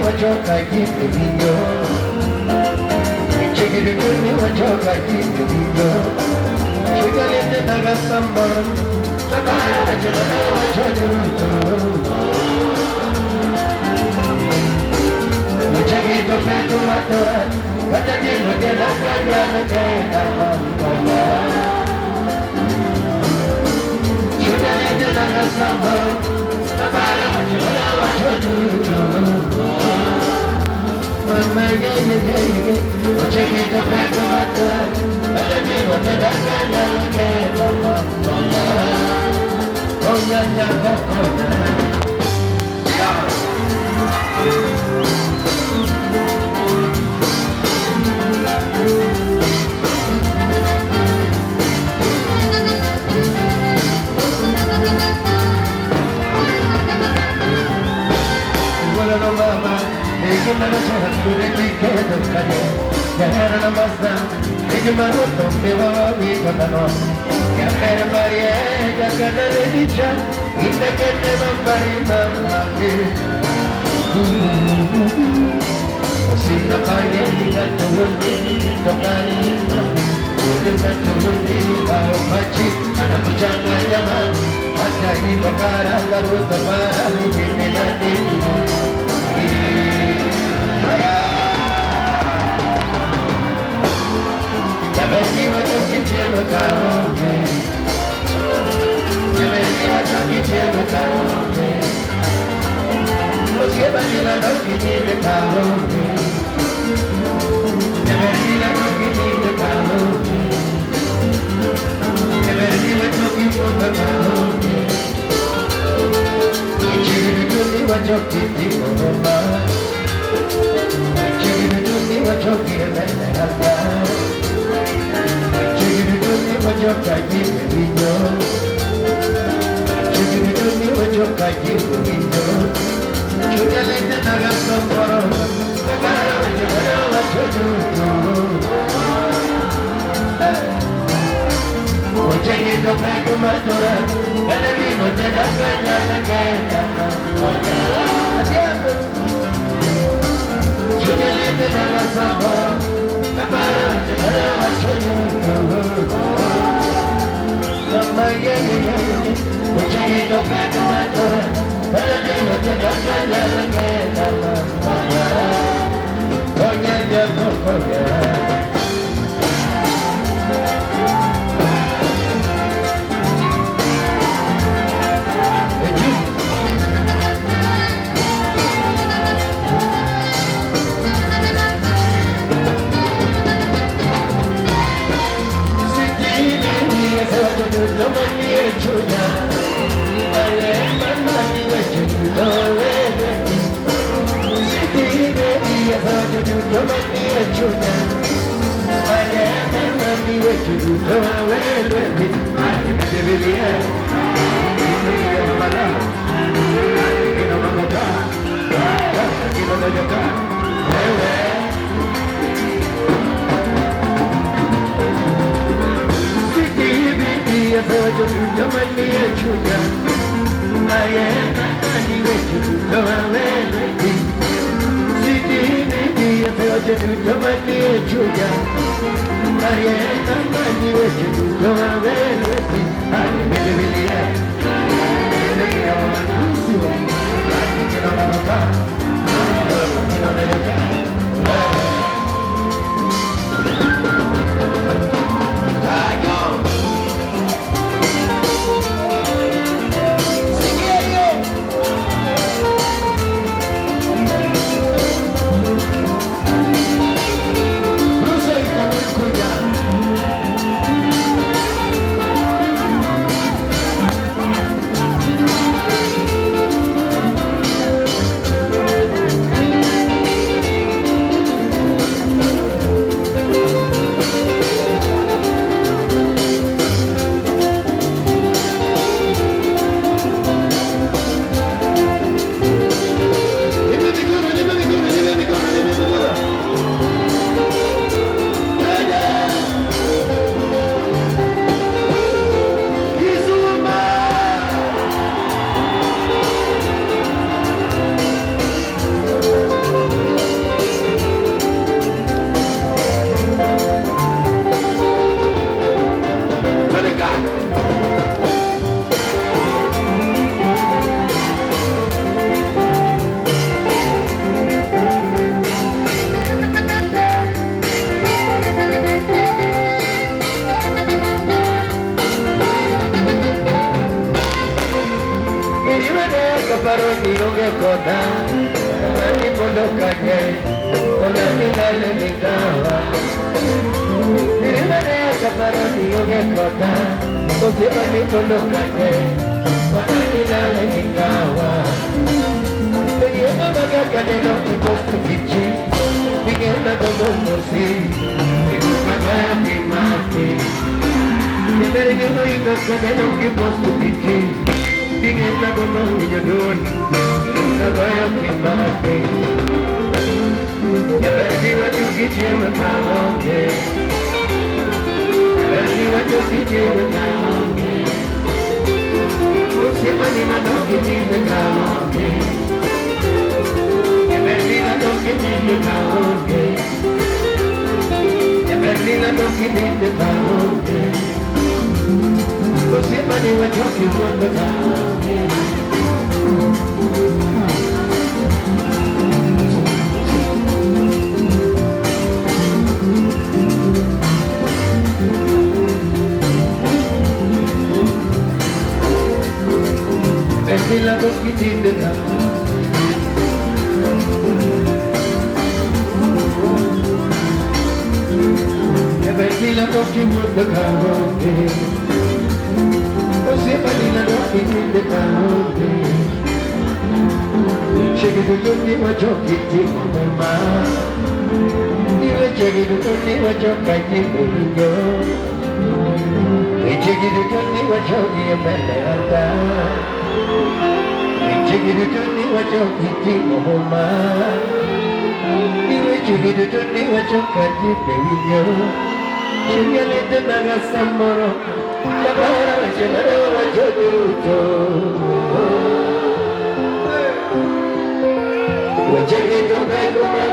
wachoka kipigo, chikirikuni wachoka kipigo, chikalete nagasambon, sabara chana wachoka. Muchagi to petu matua, katati mudela kaya nakaya namamba. Chikalete nagasambon, sabara chana wachoka. Mama ye ye ye, muchagi to petu matua, katati mudela kaya nakaya namamba. Oh ya ya oh ya. Mama, making a chance to take care of the career. The hair and a master, making my root from the world, we got a lot. Can't marry a canadian, in the kingdom of Marina. See the fire, you got to look in the Marina. You got to look in the Machi, and a Pujana Yaman. I can't even car, I got with the man, who gave me that day. Kaparoni ungekota Nani mondokanye Onani nale nikawa Nirimane kaparoni ungekota Nani mondokanye Onani nale nikawa Penye mama kakaneno Ipostu kichi Nigena domo mosi Nigumagati mati Nimerigeno ikakaneno Ipostu kichi Nigena domo nijadoni Nagaya kimate Yaberdi watu kichema kaonge Yaberdi watu kichema kaonge Usema ni madoki nime kaonge Yaberdi madoki nime kaonge Yaberdi madoki nime kaonge Usema ni madoki nime kaonge Bella doki tinde ka Bella doki mudda ka Ose bella doki tinde ka Chegi du tunni wa choki ti mama Niwe chegi du tunni wa chokai ti bulingo Chegi du tunni wa choki bella anda Chigi tunni wacho kiti mohoma Iwe chigi tunni wacho kati pewinyo Chigi lete naga samoro Kabara wacho nare wacho duto Wachegi tunga kuma